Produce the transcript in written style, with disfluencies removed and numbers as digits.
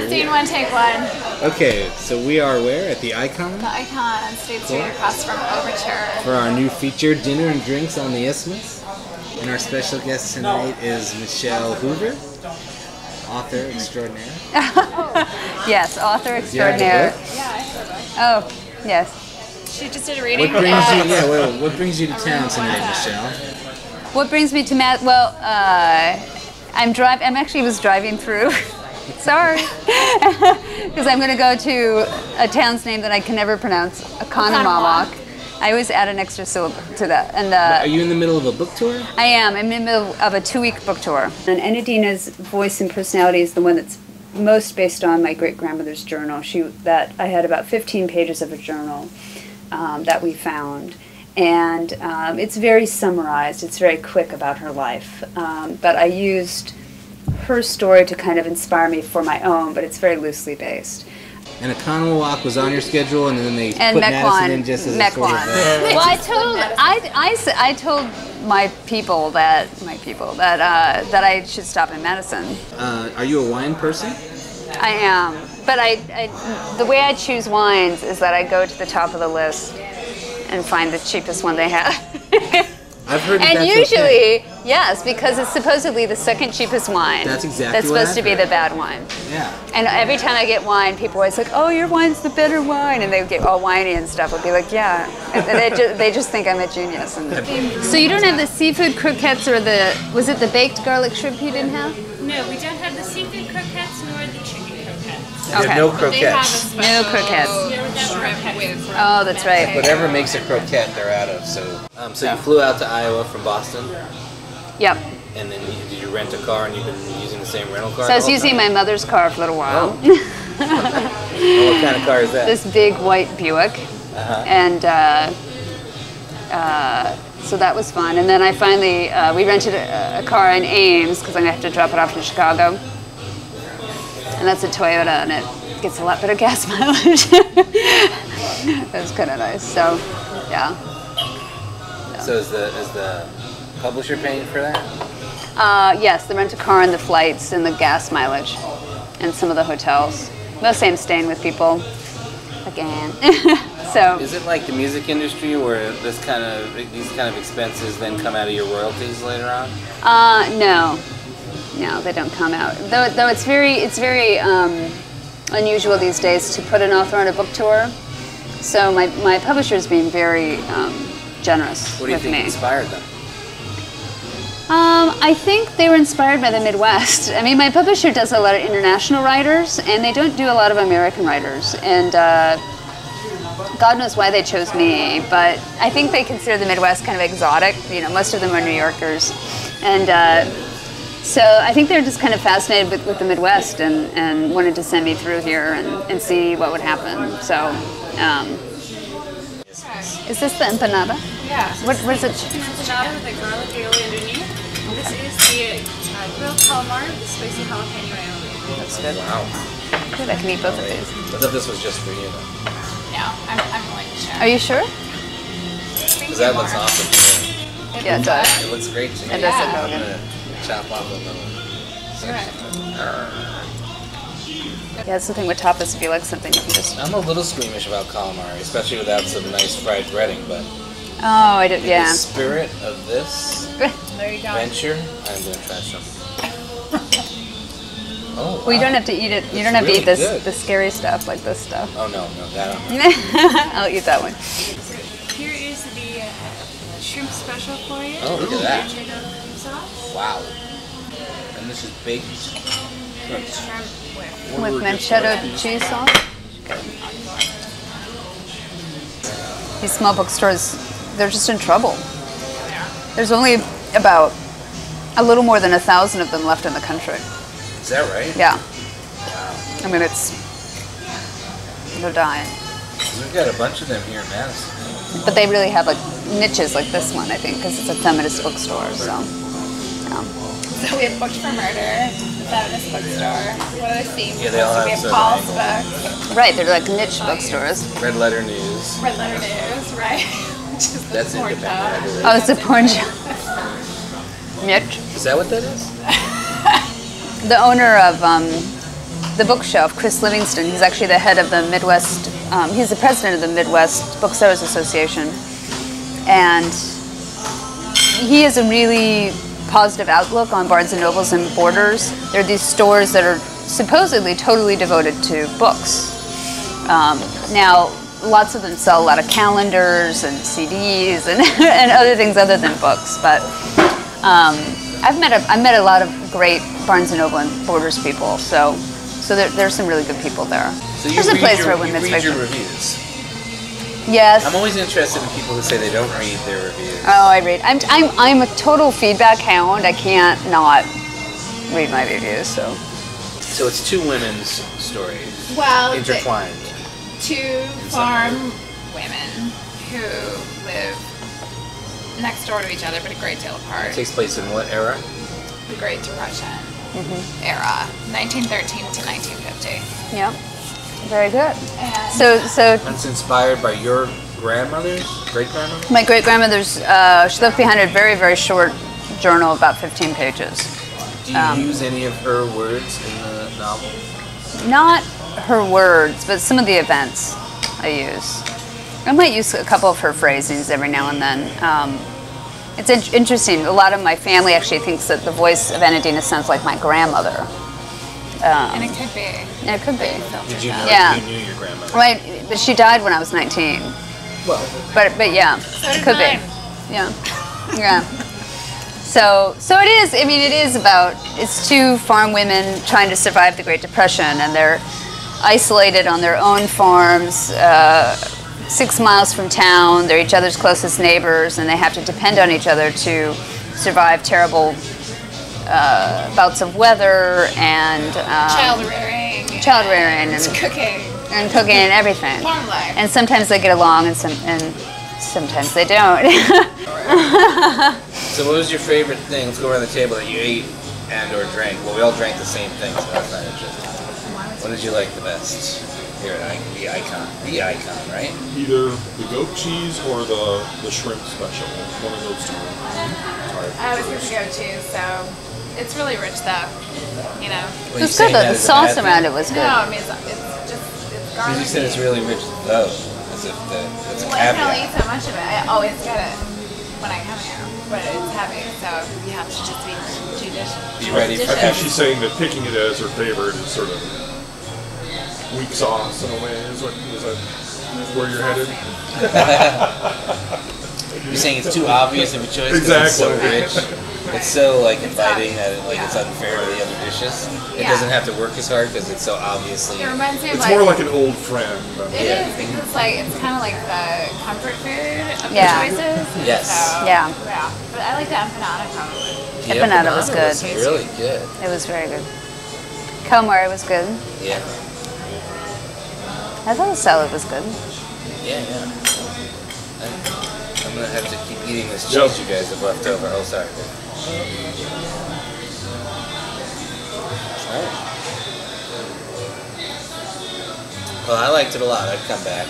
Scene one, take one. Okay, so we are where? At the Icon? The Icon on State Street across from Overture. For our new feature, Dinner and Drinks on the Isthmus. And our special guest tonight is Michelle Hoover, author extraordinaire. Yes, author extraordinaire. Yeah, I said that. Oh, yes. She just did a reading. What brings you to town tonight, Michelle? What brings me to Matt? Well, I'm actually was driving through. Sorry, because I'm going to go to a town's name that I can never pronounce, Oconomowoc. I always add an extra syllable to that. And are you in the middle of a book tour? I am. I'm in the middle of a 2-week book tour. And Enadina's voice and personality is the one that's most based on my great-grandmother's journal. I had about 15 pages of a journal that we found. And it's very summarized. It's very quick about her life. But I used her story to kind of inspire me for my own, but it's very loosely based. And Oconomowoc was on your schedule, and then they put Mequon, Madison in just as a sort of Well, I told my people that I should stop in Madison. Are you a wine person? I am, but the way I choose wines is that I go to the top of the list and find the cheapest one they have. I've heard that. And that's usually, okay. yes, because it's supposedly the second cheapest wine. That's exactly That's supposed to be heard. the bad wine. Yeah. And every time I get wine, people are always like, "Oh, your wine's the better wine," and they get all whiny and stuff. I'll be like, "Yeah," and they just think I'm a genius. And so you don't have the seafood croquettes or was it the baked garlic shrimp you didn't have? No, we don't have the seafood croquettes nor the chicken croquettes. Okay. No croquettes. No croquettes. Oh, that's right. Whatever makes a croquette, they're out of. So you flew out to Iowa from Boston. Yep. And then did you rent a car, and you've been using the same rental car? So I was using my mother's car for a little while. Oh. What kind of car is that? This big white Buick. And so that was fun. And then I finally, we rented a car in Ames because I'm going to have to drop it off in Chicago. And that's a Toyota, and it gets a lot better gas mileage. It was kind of nice. So, yeah. So is the publisher paying for that? Yes, the rent-a-car and the flights and the gas mileage and some of the hotels. Mostly I'm staying with people again. So is it like the music industry where these kind of expenses then come out of your royalties later on? No, they don't come out. Though it's very unusual these days to put an author on a book tour. So my publisher's being very generous with me. What do you think inspired them? I think they were inspired by the Midwest. I mean, my publisher does a lot of international writers, and they don't do a lot of American writers. And God knows why they chose me, but I think they consider the Midwest kind of exotic. You know, most of them are New Yorkers. And so I think they're just kind of fascinated with the Midwest and wanted to send me through here and see what would happen. So, is this the empanada? Yeah. What is it? Chicken empanada with a garlic aioli underneath. This is the grilled calamari with the spicy jalapeno aioli. That's good. Wow. Good, I can eat both of these. I thought this was just for you, though. No, I'm willing to share. Are you sure? Because that looks awesome to me. Yeah, it does. It looks great to me. It does look I'm good. going to chop off a little section. Yeah, it's something with tapas. If you like something, you can just. I'm a little squeamish about calamari, especially without some nice fried breading, but Oh, I did. in Yeah. the spirit of this There you go. venture, I'm going to try some. Oh, wow. Well, you don't have to eat it. You don't have to really eat this good. the scary stuff like this stuff. Oh, no, that I'm I'll eat that one. Here is the shrimp special for you. Oh, look at that. Ranchero cream sauce. Wow. And this is baked shrimp. With manchego cheese sauce. These small bookstores, they're just in trouble. There's only about a little more than 1,000 of them left in the country. Is that right? Yeah. Wow. I mean, they're dying. We've got a bunch of them here in Madison. But they really have like niches like this one, I think, because it's a feminist bookstore. So, yeah. So we have Booked for Murder, the feminist bookstore. What are the themes? Yeah, they all We have have some Paul's angles. book, Right, they're like niche bookstores. Red Letter News. Red Letter News, right? Which is the That's porn independent, I shop. believe. Oh, it's a porn shop. Niche. Is that what that is? The owner of the bookshelf, Chris Livingston. He's actually the head of the Midwest. He's the president of the Midwest Booksellers Association, and he has a really positive outlook on Barnes and Nobles and Borders. There are these stores that are supposedly totally devoted to books. Now, lots of them sell a lot of calendars and CDs and, and other things other than books. But I've met a lot of great Barnes and Noble and Borders people. So there's some really good people there. So there's a place for women's you read fiction. your reviews. Yes. I'm always interested in people who say they don't read their reviews. Oh, I read. I'm a total feedback hound. I can't not read my reviews. So it's two women's stories, Well, intertwined. Two farm women who live next door to each other, but a great deal apart. It takes place in what era? The Great Depression era, 1913 to 1950. Yep. Very good. And So It's inspired by your grandmother's, great-grandmother? my great grandmother's. She left behind a very, very short journal, about 15 pages. Do you use any of her words in the novel? Not her words, but some of the events I use. I might use a couple of her phrasings every now and then. It's interesting. A lot of my family actually thinks that the voice of Enadina sounds like my grandmother. and it could be. And it could be. Did you know Yeah. you knew your grandmother? Right, but she died when I was 19. Well, But yeah, did could mine. be. Yeah, yeah. So it is. I mean, it is about. It's two farm women trying to survive the Great Depression, and they're isolated on their own farms, 6 miles from town. They're each other's closest neighbors, and they have to depend on each other to survive terrible bouts of weather and Child rearing. and Cooking. and everything. Farm life. And sometimes they get along, and sometimes they don't. so what was your favorite thing? Let's go around the table that you ate and or drank. Well, we all drank the same thing, so that's not interesting. What did you like the best? Here, the icon. The icon, right? Either the goat cheese or the shrimp special. One of those two. I was going to go too, so it's really rich though, you know. Well, It was good though. The sauce around it was No, good. I mean, it's Because garlic. you said it's really rich though. As if it's a Well, I can only caveat. eat so much of it. I always get it when I come here, but it's heavy, so you have to just be judicious. Be ready for I think she's saying that picking it as her favorite is sort of weak sauce in a way. Is that where you're headed? You're saying it's too obvious of a choice because it's so rich. It's so like inviting that it's unfair to the other dishes. It Yeah. doesn't have to work as hard because it's so obviously. It reminds me of It's more like an old friend. It is because it's kind of like the comfort food of Yeah. the choices. Yes. So, Yeah. Yeah. But I like the empanada probably. The Empanada was good. was really good. It was very good. Calamari was good. Yeah. I thought the salad was good. Yeah. I'm gonna have to keep eating this cheese you guys have left over. Oh, sorry. Alright. Well, I liked it a lot. I'd come back.